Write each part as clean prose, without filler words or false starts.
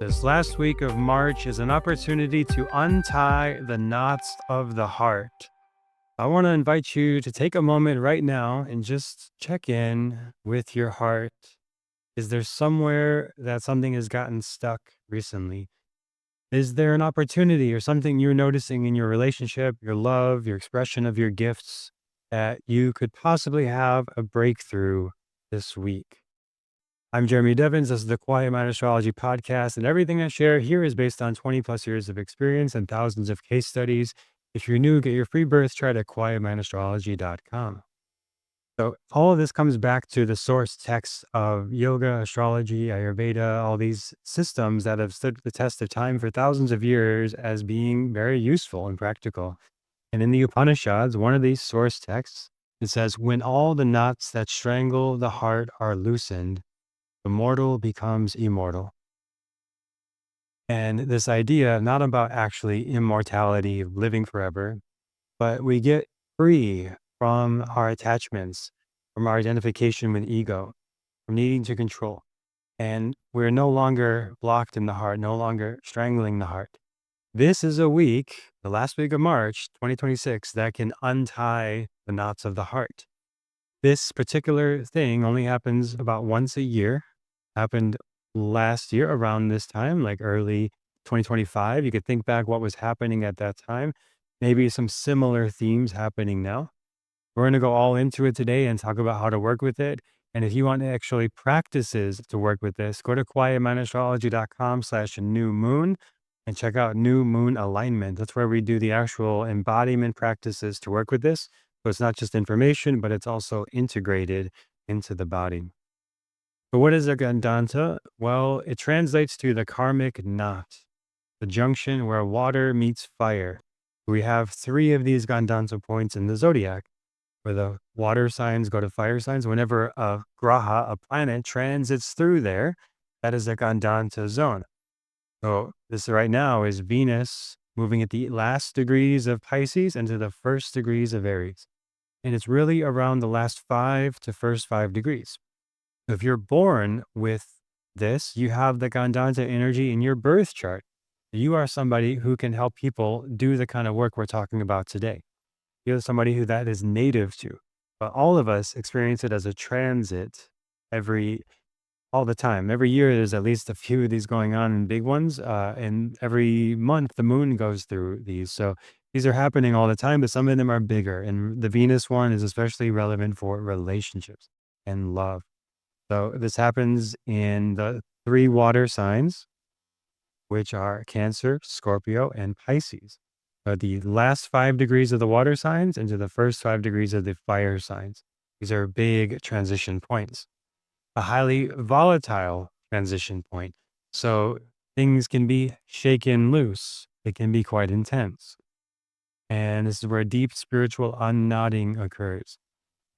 This last week of March is an opportunity to untie the knots of the heart. I want to invite you to take a moment right now and just check in with your heart. Is there somewhere that something has gotten stuck recently? Is there an opportunity or something you're noticing in your relationship, your love, your expression of your gifts that you could possibly have a breakthrough this week? I'm Jeremy Devins. This is the Quietmind Astrology podcast, and everything I share here is based on 20 plus years of experience and thousands of case studies. If you're new, get your free birth chart at quietmindastrology.com. So, all of this comes back to the source text of yoga, astrology, Ayurveda, all these systems that have stood the test of time for thousands of years as being very useful and practical. And in the Upanishads, one of these source texts, it says, when all the knots that strangle the heart are loosened, the mortal becomes immortal. And this idea, not about actually immortality, living forever, but we get free from our attachments, from our identification with ego, from needing to control. And we're no longer blocked in the heart, no longer strangling the heart. This is a week, the last week of March 2026, that can untie the knots of the heart. This particular thing only happens about once a year. Happened last year around this time, like early 2025. You could think back what was happening at that time. Maybe some similar themes happening now. We're going to go all into it today and talk about how to work with it. And if you want actually practices to work with this, go to quietmindastrology.com/new moon and check out new moon alignment. That's where we do the actual embodiment practices to work with this. So it's not just information, but it's also integrated into the body. But what is a Gandanta? Well, it translates to the karmic knot, the junction where water meets fire. We have three of these Gandanta points in the zodiac, where the water signs go to fire signs. Whenever a graha, a planet, transits through there, that is a Gandanta zone. So this right now is Venus moving at the last degrees of Pisces into the first degrees of Aries. And it's really around the last 5 to first 5 degrees. If you're born with this, you have the Gandanta energy in your birth chart. You are somebody who can help people do the kind of work we're talking about today. You're somebody who that is native to. But all of us experience it as a transit all the time. Every year, there's at least a few of these going on in big ones. And every month, the moon goes through these. So these are happening all the time, but some of them are bigger. And the Venus one is especially relevant for relationships and love. So this happens in the 3 water signs, which are Cancer, Scorpio, and Pisces. The last 5 degrees of the water signs into the first 5 degrees of the fire signs. These are big transition points. A highly volatile transition point. So things can be shaken loose. It can be quite intense. And this is where deep spiritual unknotting occurs.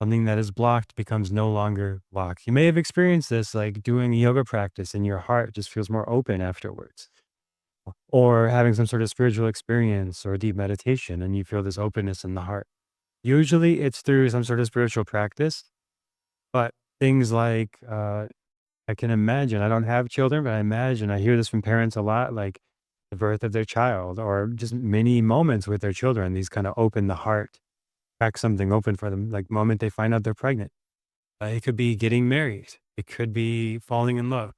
Something that is blocked becomes no longer blocked. You may have experienced this, like doing yoga practice and your heart just feels more open afterwards, or having some sort of spiritual experience or deep meditation and you feel this openness in the heart. Usually it's through some sort of spiritual practice, but things like, I can imagine, I don't have children, but I hear this from parents a lot, like the birth of their child or just many moments with their children. These kind of open the heart, crack something open for them, like moment they find out they're pregnant. It could be getting married. It could be falling in love.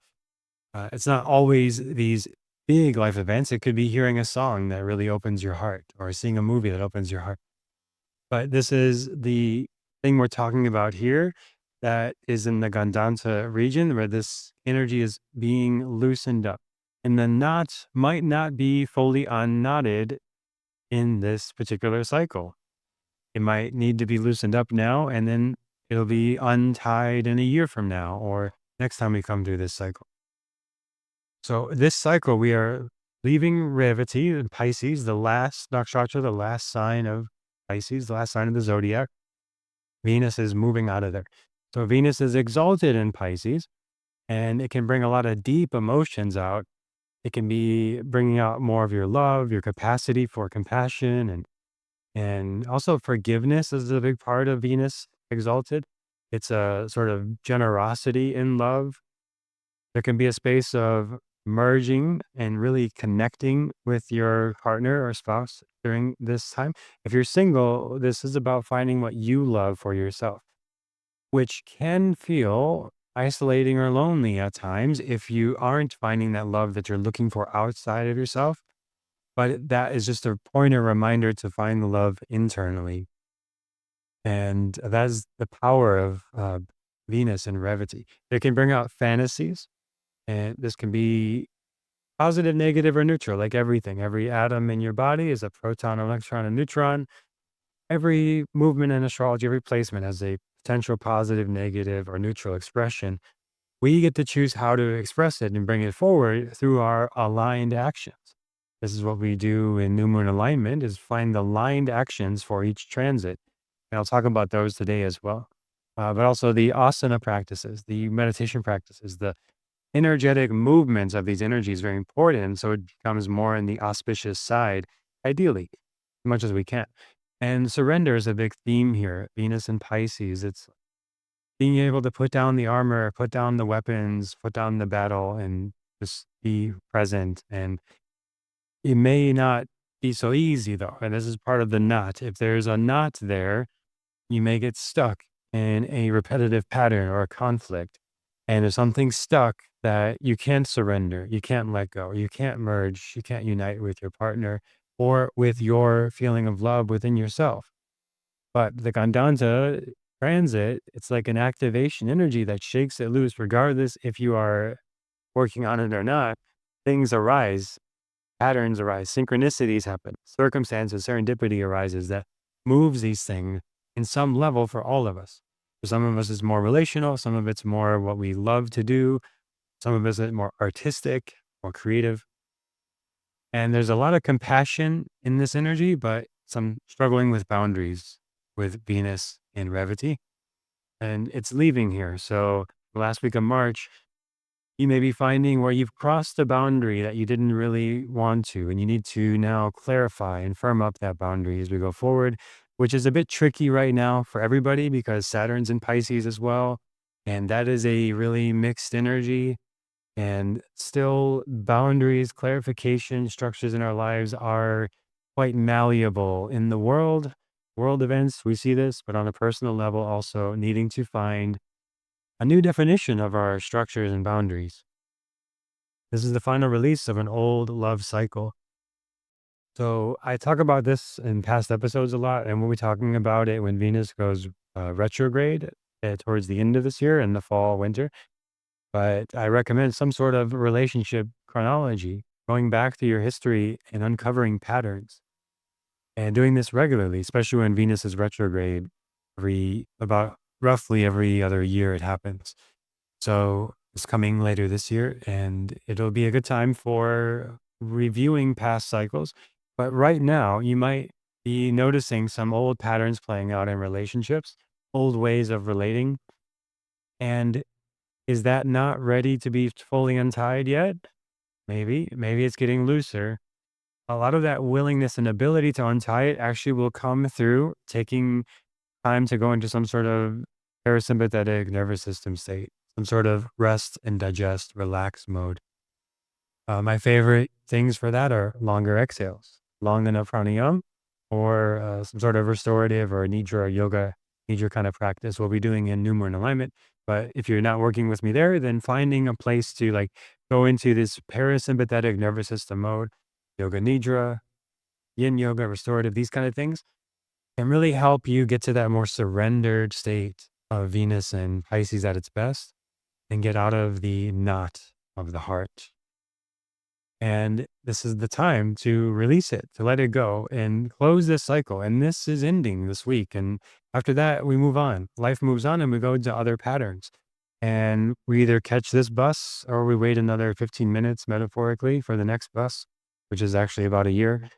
It's not always these big life events. It could be hearing a song that really opens your heart or seeing a movie that opens your heart. But this is the thing we're talking about here that is in the Gandanta region where this energy is being loosened up. And the knot might not be fully unknotted in this particular cycle. It might need to be loosened up now, and then it'll be untied in a year from now or next time we come through this cycle. So this cycle, we are leaving Revati in Pisces, the last nakshatra, the last sign of Pisces, the last sign of the zodiac. Venus is moving out of there. So Venus is exalted in Pisces, and it can bring a lot of deep emotions out. It can be bringing out more of your love, your capacity for compassion, and also forgiveness is a big part of Venus exalted. It's a sort of generosity in love. There can be a space of merging and really connecting with your partner or spouse during this time. If you're single, this is about finding what you love for yourself, which can feel isolating or lonely at times if you aren't finding that love that you're looking for outside of yourself. But that is just a pointer reminder to find the love internally. And that's the power of Venus and Revati. It can bring out fantasies, and this can be positive, negative, or neutral, like everything. Every atom in your body is a proton, electron, and neutron. Every movement in astrology, every placement has a potential positive, negative, or neutral expression. We get to choose how to express it and bring it forward through our aligned actions. This is what we do in new moon alignment is find the aligned actions for each transit. And I'll talk about those today as well. But also the asana practices, the meditation practices, the energetic movements of these energies very important. So it becomes more in the auspicious side, ideally, as much as we can. And surrender is a big theme here. Venus and Pisces. It's being able to put down the armor, put down the weapons, put down the battle, and just be present. And it may not be so easy though. And this is part of the knot. If there's a knot there, you may get stuck in a repetitive pattern or a conflict. And if something's stuck that you can't surrender, you can't let go, you can't merge, you can't unite with your partner or with your feeling of love within yourself. But the Gandanta transit, it's like an activation energy that shakes it loose, regardless if you are working on it or not. Things arise, patterns arise, synchronicities happen, circumstances, serendipity arises that moves these things in some level for all of us. For some of us, it's more relational, some of it's more what we love to do, some of us is more artistic, more creative. And there's a lot of compassion in this energy, but some struggling with boundaries with Venus in Revati. And it's leaving here. So the last week of March, you may be finding where you've crossed a boundary that you didn't really want to, and you need to now clarify and firm up that boundary as we go forward, which is a bit tricky right now for everybody because Saturn's in Pisces as well. And that is a really mixed energy. And still, boundaries, clarification, structures in our lives are quite malleable in the world events. We see this, but on a personal level, also needing to find a new definition of our structures and boundaries. This is the final release of an old love cycle. So I talk about this in past episodes a lot, and we'll be talking about it when Venus goes retrograde towards the end of this year in the fall, winter. But I recommend some sort of relationship chronology, going back to your history and uncovering patterns and doing this regularly, especially when Venus is retrograde about roughly every other year it happens. So it's coming later this year and it'll be a good time for reviewing past cycles. But right now, you might be noticing some old patterns playing out in relationships, old ways of relating. And is that not ready to be fully untied yet? Maybe it's getting looser. A lot of that willingness and ability to untie it actually will come through taking time to go into some sort of parasympathetic nervous system state, some sort of rest and digest, relax mode. My favorite things for that are longer exhales, long enough pranayam, or some sort of restorative or nidra or yoga, nidra kind of practice we'll be doing in new moon alignment. But if you're not working with me there, then finding a place to like go into this parasympathetic nervous system mode, yoga nidra, yin yoga, restorative, these kind of things can really help you get to that more surrendered state of Venus and Pisces at its best and get out of the knot of the heart. And this is the time to release it, to let it go and close this cycle. And this is ending this week. And after that, we move on. Life moves on and we go into other patterns. And we either catch this bus or we wait another 15 minutes, metaphorically, for the next bus, which is actually about a year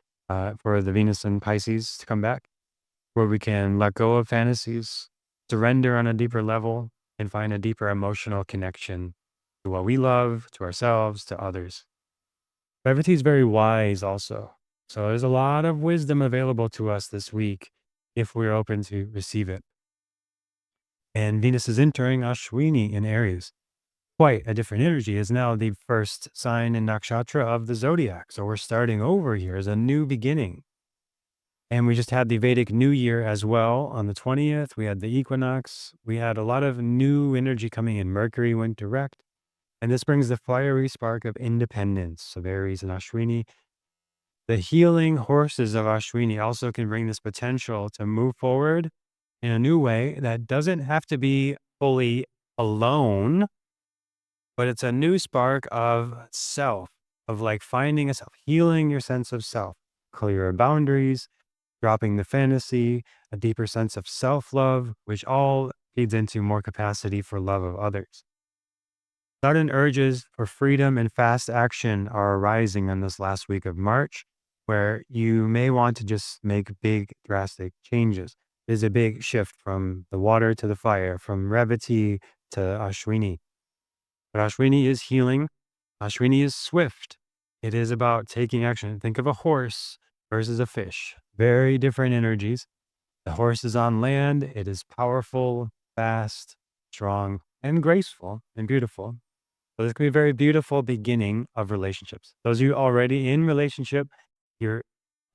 for the Venus and Pisces to come back, where we can let go of fantasies, surrender on a deeper level, and find a deeper emotional connection to what we love, to ourselves, to others. Brevity is very wise also. So there's a lot of wisdom available to us this week if we're open to receive it. And Venus is entering Ashwini in Aries. quite a different energy. Is now the first sign in nakshatra of the zodiac. So we're starting over here as a new beginning. And we just had the Vedic New Year as well on the 20th. We had the equinox. We had a lot of new energy coming in. Mercury went direct. And this brings the fiery spark of independence of Aries and Ashwini. The healing horses of Ashwini also can bring this potential to move forward in a new way that doesn't have to be fully alone, but it's a new spark of self, of like finding a self, healing your sense of self, clearer boundaries, dropping the fantasy, a deeper sense of self love, which all feeds into more capacity for love of others. Sudden urges for freedom and fast action are arising in this last week of March, where you may want to just make big, drastic changes. There's a big shift from the water to the fire, from Revati to Ashwini. But Ashwini is healing. Ashwini is swift. It is about taking action. Think of a horse versus a fish. Very different energies. The horse is on land. It is powerful, fast, strong, and graceful and beautiful. So this could be a very beautiful beginning of relationships. Those of you already in relationship, you're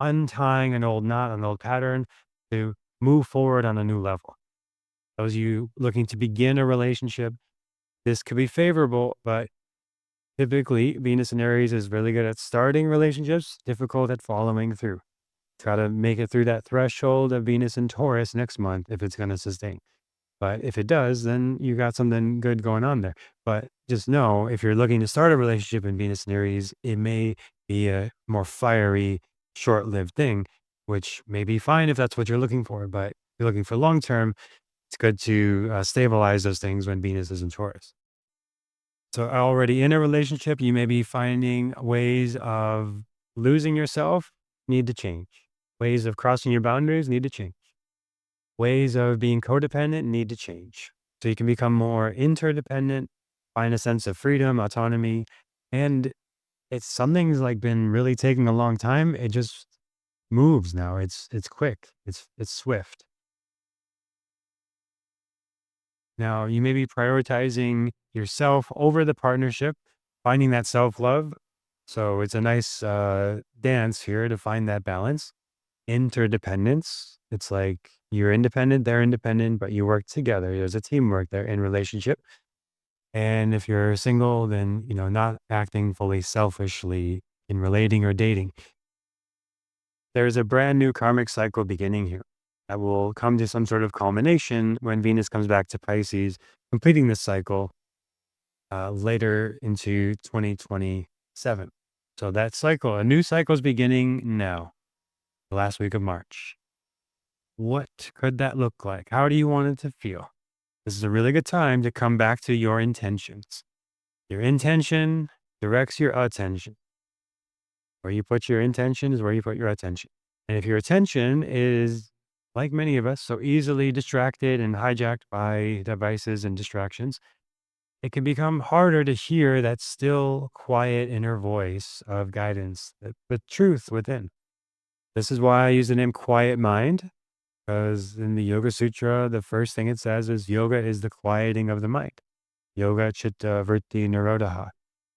untying an old knot, an old pattern to move forward on a new level. Those of you looking to begin a relationship, this could be favorable, but typically Venus in Aries is really good at starting relationships, difficult at following through. Try to make it through that threshold of Venus in Taurus next month if it's going to sustain. But if it does, then you got something good going on there. But just know, if you're looking to start a relationship in Venus and Aries, it may be a more fiery, short-lived thing, which may be fine if that's what you're looking for. But if you're looking for long-term, it's good to stabilize those things when Venus is in Taurus. So already in a relationship, you may be finding ways of losing yourself need to change. Ways of crossing your boundaries need to change. Ways of being codependent need to change. So you can become more interdependent, find a sense of freedom, autonomy, and it's something's like been really taking a long time. It just moves now. It's quick. It's swift. Now you may be prioritizing yourself over the partnership, finding that self-love. So it's a nice dance here to find that balance. Interdependence. It's like you're independent, they're independent, but you work together. There's a teamwork there in relationship. And if you're single, then, not acting fully selfishly in relating or dating. There's a brand new karmic cycle beginning here that will come to some sort of culmination when Venus comes back to Pisces, completing this cycle later into 2027. So that cycle, a new cycle is beginning now, the last week of March. What could that look like? How do you want it to feel? This is a really good time to come back to your intentions. Your intention directs your attention. Where you put your intention is where you put your attention. And if your attention is, like many of us, so easily distracted and hijacked by devices and distractions, it can become harder to hear that still, quiet inner voice of guidance, the truth within. This is why I use the name Quietmind, because in the Yoga Sutra, the first thing it says is yoga is the quieting of the mind. Yoga chitta vritti nirodha.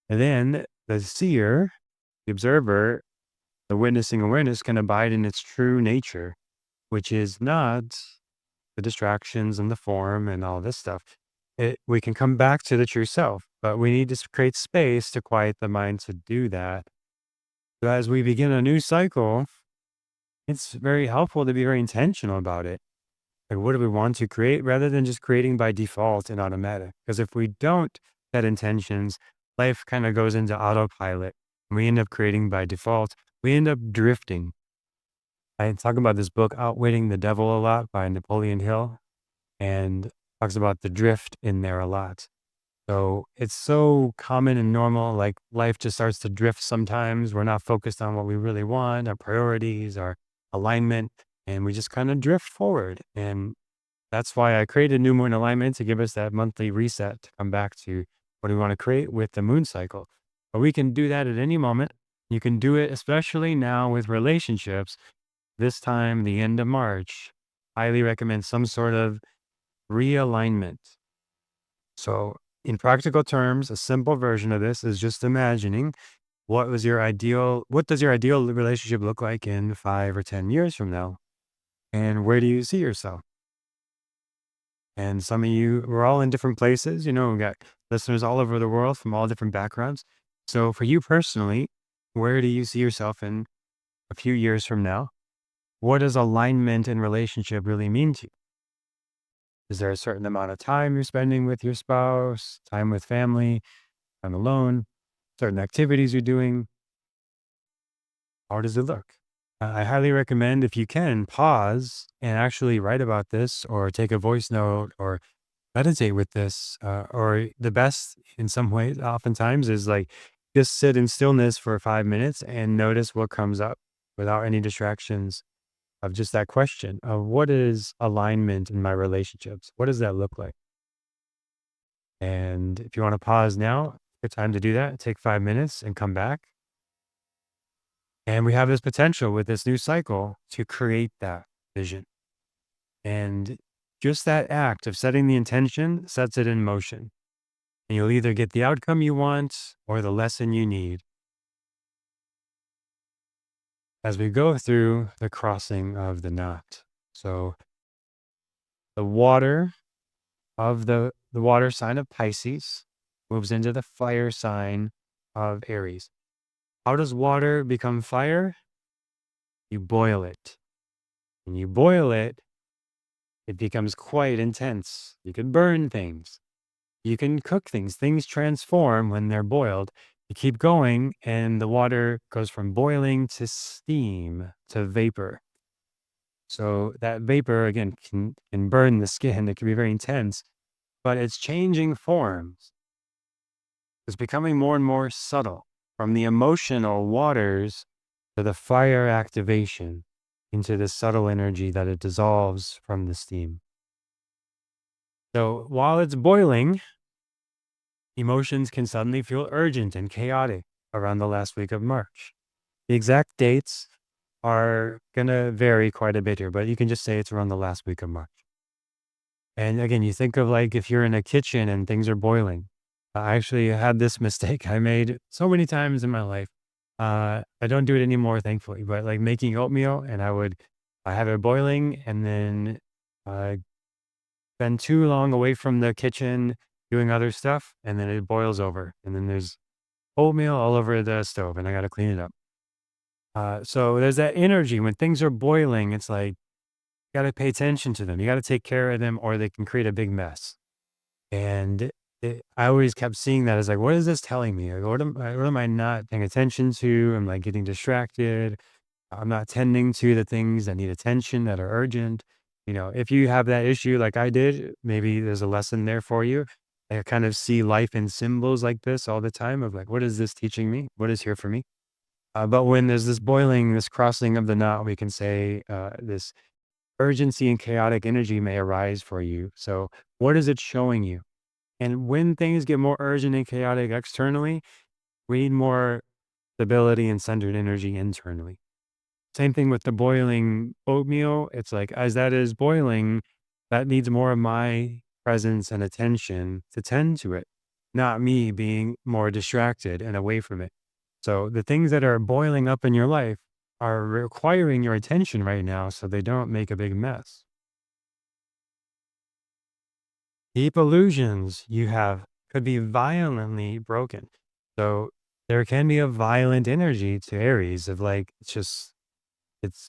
And then the seer, the observer, the witnessing awareness can abide in its true nature, which is not the distractions and the form and all this stuff. We can come back to the true self, but we need to create space to quiet the mind to do that. So as we begin a new cycle, it's very helpful to be very intentional about it. Like, what do we want to create rather than just creating by default and automatic? Because if we don't set intentions, life kind of goes into autopilot. We end up creating by default. We end up drifting. I talk about this book, Outwitting the Devil, a lot by Napoleon Hill, and talks about the drift in there a lot. So it's so common and normal. Like, life just starts to drift sometimes. We're not focused on what we really want, our priorities, our alignment, and we just kind of drift forward. And that's why I created New Moon Alignment, to give us that monthly reset to come back to what we want to create with the moon cycle. But we can do that at any moment. You can do it, especially now with relationships. This time, the end of March, highly recommend some sort of realignment. So In practical terms, a simple version of this is just imagining what does your ideal relationship look like in 5 or 10 years from now? And where do you see yourself? And some of you, we're all in different places. We got listeners all over the world from all different backgrounds. So for you personally, where do you see yourself in a few years from now? What does alignment in relationship really mean to you? Is there a certain amount of time you're spending with your spouse, time with family, time alone, certain activities you're doing? How does it look? I highly recommend, if you can, pause and actually write about this or take a voice note or meditate with this. Or the best in some ways, oftentimes, is like just sit in stillness for 5 minutes and notice what comes up without any distractions of just that question of what is alignment in my relationships? What does that look like? And if you want to pause now, good time to do that. Take 5 minutes and come back. And we have this potential with this new cycle to create that vision. And just that act of setting the intention sets it in motion. And you'll either get the outcome you want or the lesson you need as we go through the crossing of the knot. So the water of the water sign of Pisces moves into the fire sign of Aries. How does water become fire? You boil it. When you boil it, it becomes quite intense. You can burn things. You can cook things. Things transform when they're boiled. You keep going, and the water goes from boiling to steam to vapor. So that vapor, again, can burn the skin. It can be very intense, but it's changing forms. It's becoming more and more subtle from the emotional waters to the fire activation into the subtle energy that it dissolves from the steam. So while it's boiling, emotions can suddenly feel urgent and chaotic around the last week of March. The exact dates are going to vary quite a bit here, but you can just say it's around the last week of March. And again, you think of like if you're in a kitchen and things are boiling. I actually had this mistake I made so many times in my life. I don't do it anymore, thankfully, but like making oatmeal, and I have it boiling and then uh, been too long away from the kitchen doing other stuff, and then it boils over, and then there's oatmeal all over the stove, and I got to clean it up. So there's that energy when things are boiling. It's like you got to pay attention to them. You got to take care of them, or they can create a big mess. And I always kept seeing that as like, what is this telling me? Like, what am I not paying attention to? I'm like getting distracted. I'm not tending to the things that need attention that are urgent. If you have that issue like I did, maybe there's a lesson there for you. I kind of see life in symbols like this all the time of like, what is this teaching me? What is here for me? But when there's this boiling, this crossing of the knot, we can say this urgency and chaotic energy may arise for you. So what is it showing you? And when things get more urgent and chaotic externally, we need more stability and centered energy internally. Same thing with the boiling oatmeal. It's like, as that is boiling, that needs more of my presence and attention to tend to it, not me being more distracted and away from it. So the things that are boiling up in your life are requiring your attention right now so they don't make a big mess. Deep illusions you have could be violently broken. So there can be a violent energy to Aries of like, it's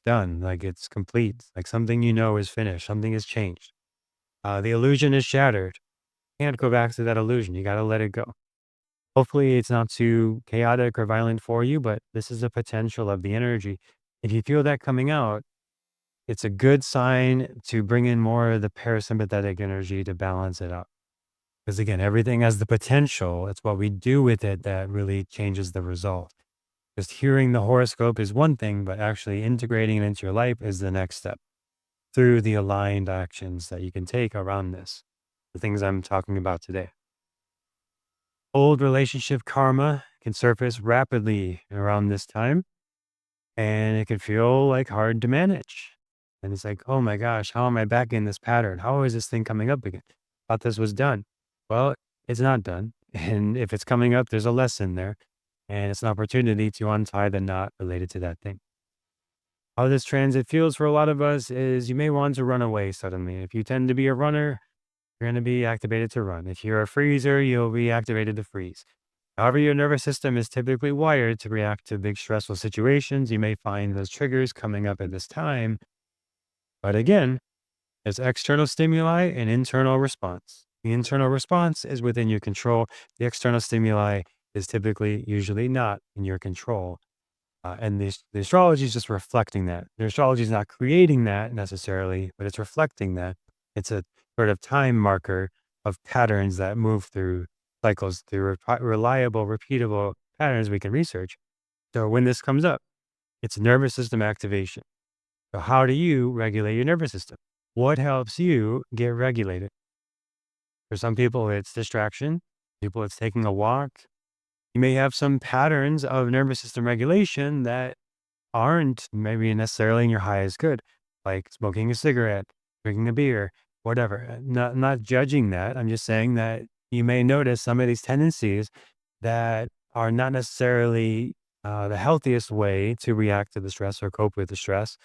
done, like it's complete, like something is finished, something has changed. The illusion is shattered. Can't go back to that illusion. You got to let it go. Hopefully, it's not too chaotic or violent for you, but this is a potential of the energy. If you feel that coming out, it's a good sign to bring in more of the parasympathetic energy to balance it out. Because again, everything has the potential. It's what we do with it that really changes the result. Just hearing the horoscope is one thing, but actually integrating it into your life is the next step through the aligned actions that you can take around this, the things I'm talking about today. Old relationship karma can surface rapidly around this time, and it can feel like hard to manage. And it's like, oh my gosh, how am I back in this pattern? How is this thing coming up again? Thought this was done. Well, it's not done. And if it's coming up, there's a lesson there. And it's an opportunity to untie the knot related to that thing. How this transit feels for a lot of us is you may want to run away suddenly. If you tend to be a runner, you're going to be activated to run. If you're a freezer, you'll be activated to freeze. However, your nervous system is typically wired to react to big stressful situations. You may find those triggers coming up at this time. But again, there's external stimuli and internal response. The internal response is within your control. The external stimuli is typically, usually not in your control. And the astrology is just reflecting that. The astrology is not creating that necessarily, but it's reflecting that. It's a sort of time marker of patterns that move through cycles, through reliable, repeatable patterns we can research. So when this comes up, it's nervous system activation. So how do you regulate your nervous system? What helps you get regulated? For some people, it's distraction. People, it's taking a walk. You may have some patterns of nervous system regulation that aren't maybe necessarily in your highest good, like smoking a cigarette, drinking a beer, whatever. Not judging that. I'm just saying that you may notice some of these tendencies that are not necessarily the healthiest way to react to the stress or cope with the stress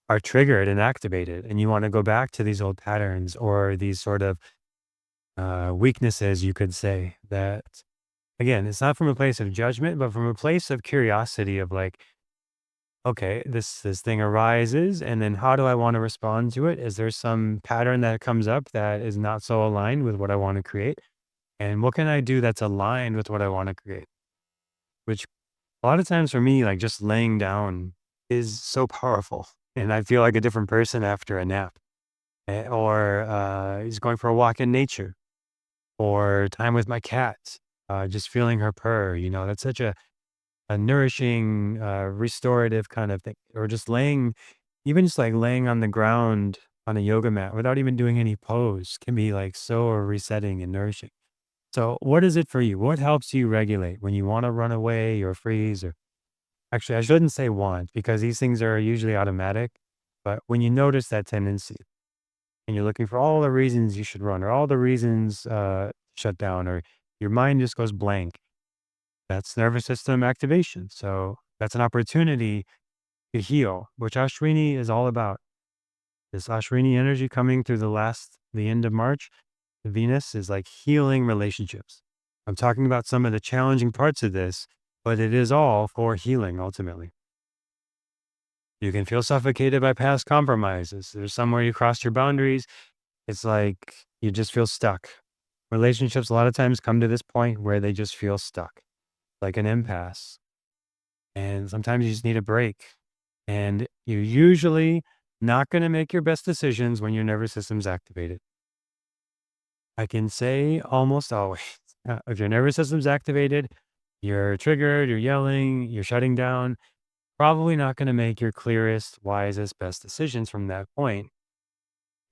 are triggered and activated. And you want to go back to these old patterns or these sort of weaknesses, you could say, that, again, it's not from a place of judgment, but from a place of curiosity of like, okay, this thing arises, and then how do I want to respond to it? Is there some pattern that comes up that is not so aligned with what I want to create? And what can I do that's aligned with what I want to create? Which a lot of times for me, like just laying down is so powerful. And I feel like a different person after a nap. Or just going for a walk in nature, or time with my cat, just feeling her purr. That's such a nourishing, restorative kind of thing. Or just laying, even just like laying on the ground on a yoga mat without even doing any pose can be like so resetting and nourishing. So, what is it for you? What helps you regulate when you want to run away or freeze? Or actually, I shouldn't say want because these things are usually automatic. But when you notice that tendency and you're looking for all the reasons you should run or all the reasons shut down, or your mind just goes blank, that's nervous system activation. So that's an opportunity to heal, which Ashwini is all about. This Ashwini energy coming through the end of March, Venus is like healing relationships. I'm talking about some of the challenging parts of this, but it is all for healing ultimately. You can feel suffocated by past compromises. There's somewhere you crossed your boundaries. It's like you just feel stuck. Relationships a lot of times come to this point where they just feel stuck, like an impasse. And sometimes you just need a break. And you're usually not going to make your best decisions when your nervous system's activated. I can say almost always, if your nervous system's activated, you're triggered, you're yelling, you're shutting down, probably not going to make your clearest, wisest, best decisions from that point.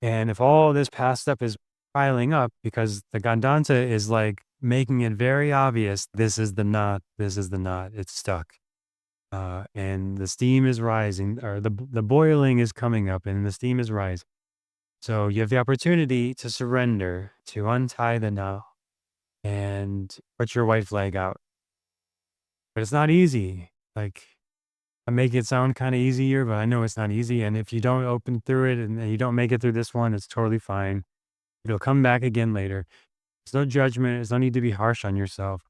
And if all this past stuff is piling up because the Gandanta is like making it very obvious, this is the knot, it's stuck. And the steam is rising, or the boiling is coming up and the steam is rising. So you have the opportunity to surrender, to untie the knot and put your white flag out. But it's not easy. Like, I make it sound kind of easier, but I know it's not easy. And if you don't open through it and you don't make it through this one, it's totally fine. It'll come back again later. There's no judgment. There's no need to be harsh on yourself.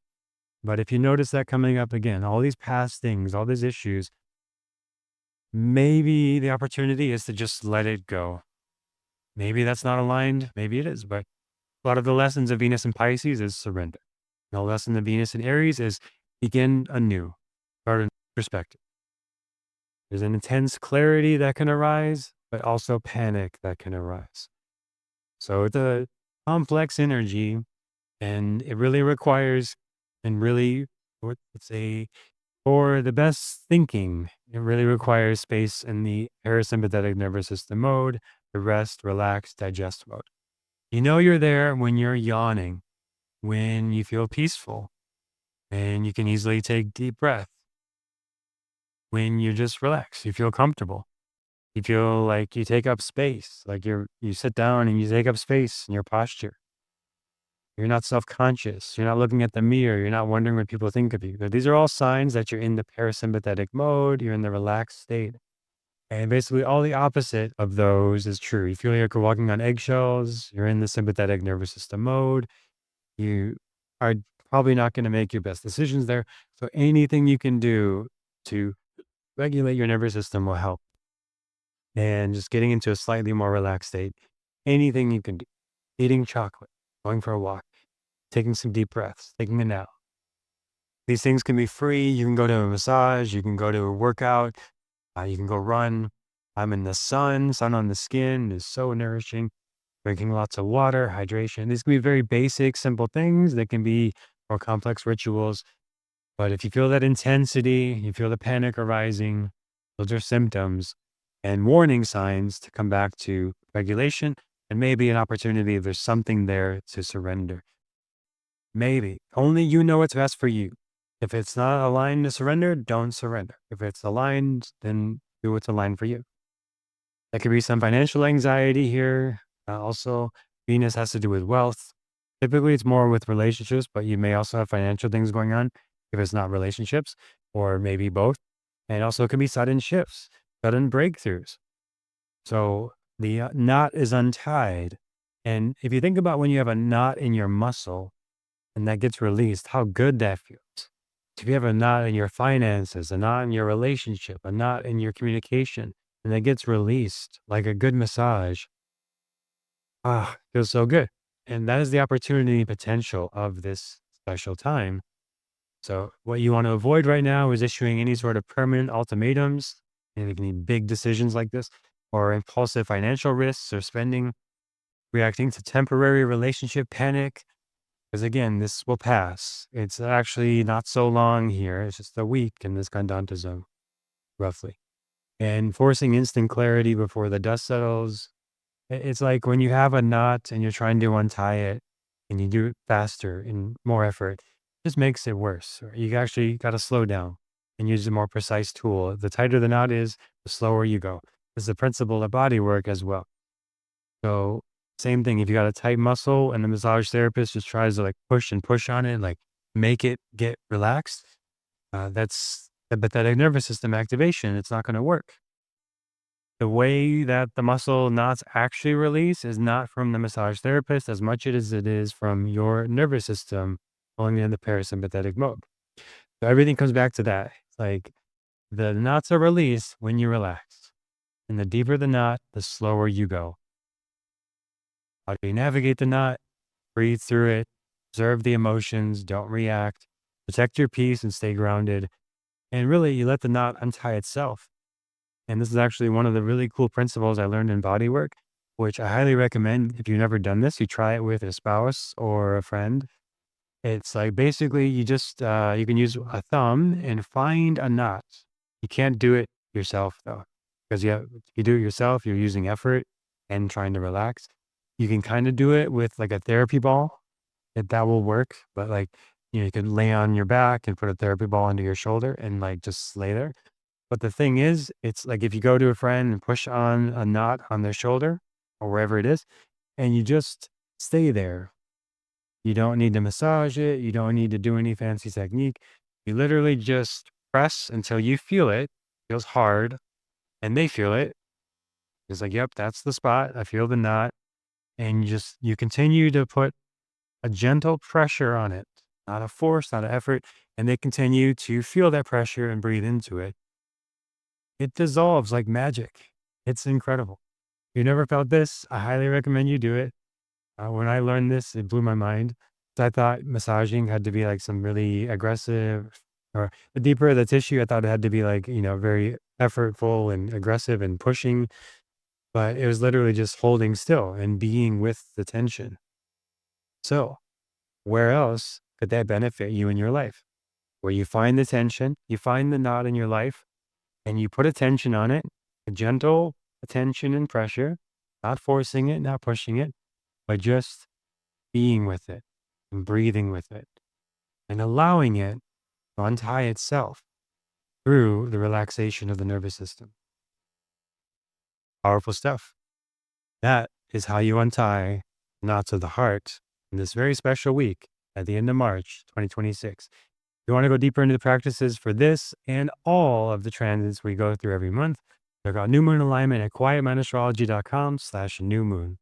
But if you notice that coming up again, all these past things, all these issues, maybe the opportunity is to just let it go. Maybe that's not aligned. Maybe it is. But a lot of the lessons of Venus and Pisces is surrender. The lesson of Venus and Aries is begin anew, start a new perspective. There's an intense clarity that can arise, but also panic that can arise. So it's a complex energy, and it really requires, and really, let's say, for the best thinking, it really requires space in the parasympathetic nervous system mode, the rest, relax, digest mode. You know you're there when you're yawning, when you feel peaceful, and you can easily take deep breath, when you just relax, you feel comfortable. You feel like you take up space, like you sit down and you take up space in your posture. You're not self-conscious. You're not looking at the mirror. You're not wondering what people think of you. These are all signs that you're in the parasympathetic mode. You're in the relaxed state. And basically, all the opposite of those is true. You feel like you're walking on eggshells. You're in the sympathetic nervous system mode. You are probably not going to make your best decisions there. So anything you can do to regulate your nervous system will help. And just getting into a slightly more relaxed state, anything you can do, eating chocolate, going for a walk, taking some deep breaths, taking a nap. These things can be free. You can go to a massage, you can go to a workout, you can go run. I'm in the sun on the skin is so nourishing. Drinking lots of water, hydration. These can be very basic, simple things. They can be more complex rituals. But if you feel that intensity, you feel the panic arising, those are symptoms and warning signs to come back to regulation and maybe an opportunity if there's something there to surrender. Maybe. Only you know what's best for you. If it's not aligned to surrender, don't surrender. If it's aligned, then do what's aligned for you. There could be some financial anxiety here. Also, Venus has to do with wealth. Typically, it's more with relationships, but you may also have financial things going on if it's not relationships, or maybe both. And also, it can be sudden shifts, sudden breakthroughs. So the knot is untied. And if you think about when you have a knot in your muscle and that gets released, how good that feels. If you have a knot in your finances, a knot in your relationship, a knot in your communication, and it gets released like a good massage, feels so good. And that is the opportunity and potential of this special time. So what you want to avoid right now is issuing any sort of permanent ultimatums, any big decisions like this, or impulsive financial risks or spending, reacting to temporary relationship panic. Because again, this will pass. It's actually not so long here. It's just a week in this Gandanta zone, roughly. And forcing instant clarity before the dust settles. It's like when you have a knot and you're trying to untie it and you do it faster and more effort, it just makes it worse. Or you actually got to slow down and use a more precise tool. The tighter the knot is, the slower you go. It's the principle of body work as well. So same thing, if you got a tight muscle and the massage therapist just tries to like push and push on it, like make it get relaxed, that's sympathetic nervous system activation. It's not going to work. The way that the muscle knots actually release is not from the massage therapist as much as it is from your nervous system pulling in the parasympathetic mode. So everything comes back to that. It's like the knots are released when you relax. And the deeper the knot, the slower you go. How do you navigate the knot? Breathe through it, observe the emotions, don't react, protect your peace and stay grounded. And really, you let the knot untie itself. And this is actually one of the really cool principles I learned in body work, which I highly recommend. If you've never done this, you try it with a spouse or a friend. It's like basically you just, you can use a thumb and find a knot. You can't do it yourself though, because you do it yourself, you're using effort and trying to relax. You can kind of do it with like a therapy ball, if that will work. But like, you can lay on your back and put a therapy ball under your shoulder and like just lay there. But the thing is, it's like if you go to a friend and push on a knot on their shoulder or wherever it is, and you just stay there. You don't need to massage it. You don't need to do any fancy technique. You literally just press until you feel it. Feels hard, and they feel it. It's like, yep, that's the spot. I feel the knot, and you continue to put a gentle pressure on it, not a force, not an effort, and they continue to feel that pressure and breathe into it. It dissolves like magic. It's incredible. You never felt this? I highly recommend you do it. When I learned this, it blew my mind. I thought massaging had to be like some really aggressive, or the deeper the tissue, I thought it had to be like, very effortful and aggressive and pushing, but it was literally just holding still and being with the tension. So, where else could that benefit you in your life? Where you find the tension, you find the knot in your life, and you put attention on it, a gentle attention and pressure, not forcing it, not pushing it, but just being with it and breathing with it and allowing it to untie itself through the relaxation of the nervous system. Powerful stuff. That is how you untie knots of the heart in this very special week at the end of March 2026. If you want to go deeper into the practices for this and all of the transits we go through every month, check out New Moon Alignment at quietmindastrology.com/new moon.